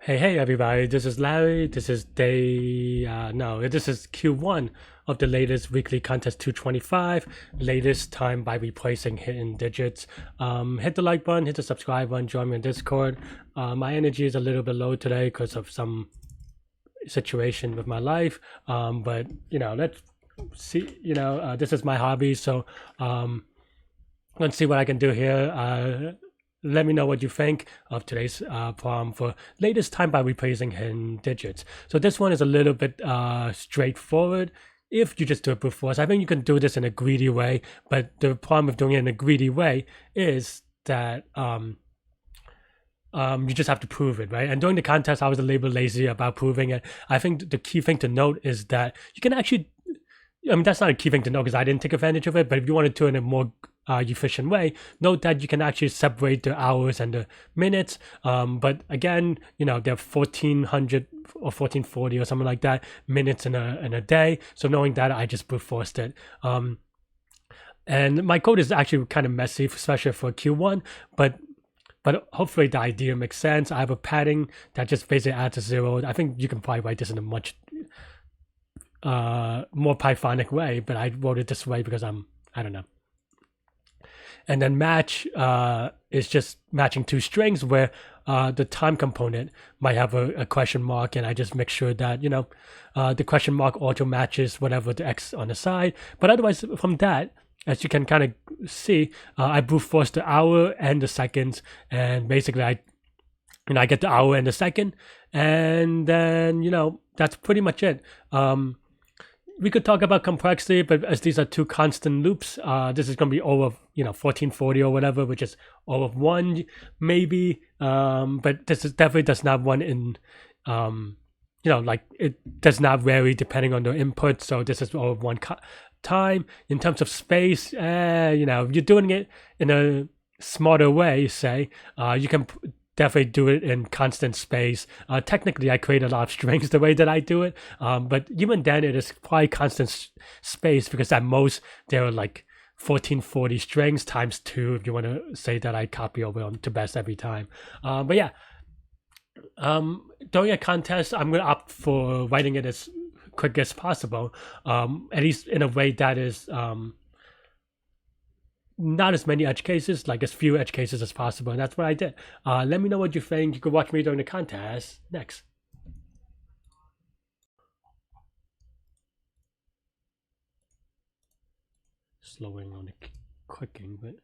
Hey everybody, this is Larry. This is this is Q1 of the latest weekly contest 225, latest time by replacing hidden digits. Hit the like button, hit the subscribe button, join me on Discord. My energy is a little bit low today because of some situation with my life. But let's see, this is my hobby. So let's see what I can do here. Let me know what you think of today's problem for latest time by replacing hidden digits. So this one is a little bit straightforward if you just do it brute force. I think you can do this in a greedy way, but the problem with doing it in a greedy way is that you just have to prove it, right? And during the contest, I was a little bit lazy about proving it. I think the key thing to note is that you can actually, that's not a key thing to know because I didn't take advantage of it, but if you want to do it in a more efficient way, note that you can actually separate the hours and the minutes. But again, there are 1400 or 1440 or something like that minutes in a day. So knowing that, I just brute forced it. And my code is actually kind of messy, especially for Q1, but hopefully the idea makes sense. I have a padding that just basically adds a 0. I think you can probably write this in a much more Pythonic way, but I wrote it this way because I don't know. And then match is just matching two strings where the time component might have a question mark, and I just make sure that the question mark auto matches whatever the X on the side. But otherwise, from that, as you can kind of see, I brute force the hour and the seconds, and basically I get the hour and the second, and then that's pretty much it. We could talk about complexity, but as these are two constant loops, this is going to be O of 1440 or whatever, which is O of 1 maybe. But this is definitely does not run in like it does not vary depending on the input. So this is O of 1 time. In terms of space, you're doing it in a smarter way, say, you can definitely do it in constant space. Technically, I create a lot of strings the way that I do it, but even then, it is probably constant space because at most there are like 1440 strings times 2 if you want to say that I copy over to best every time. But yeah, during a contest, I'm going to opt for writing it as quick as possible, at least in a way that is not as many edge cases, like as few edge cases as possible, and that's what I did. Let me know what you think. You can watch me during the contest next. Slowing on the clicking, but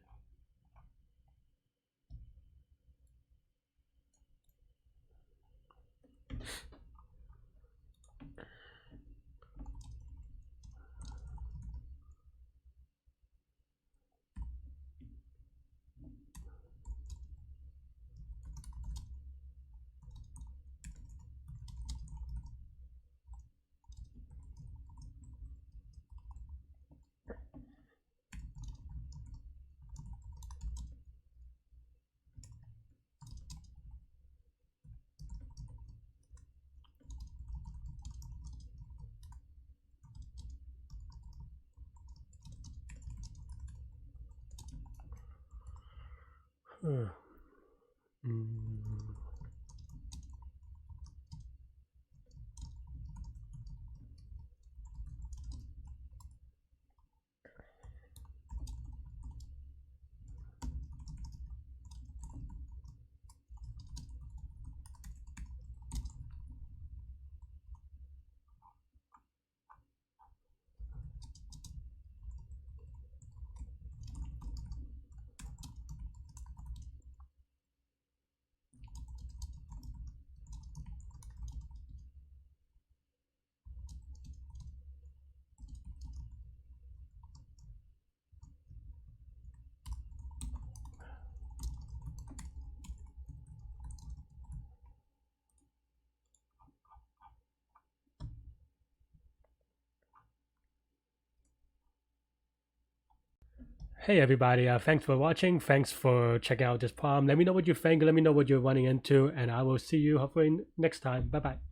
Hey everybody, thanks for watching. Thanks for checking out this problem. Let me know what you think. Let me know what you're running into, and I will see you hopefully next time. Bye bye.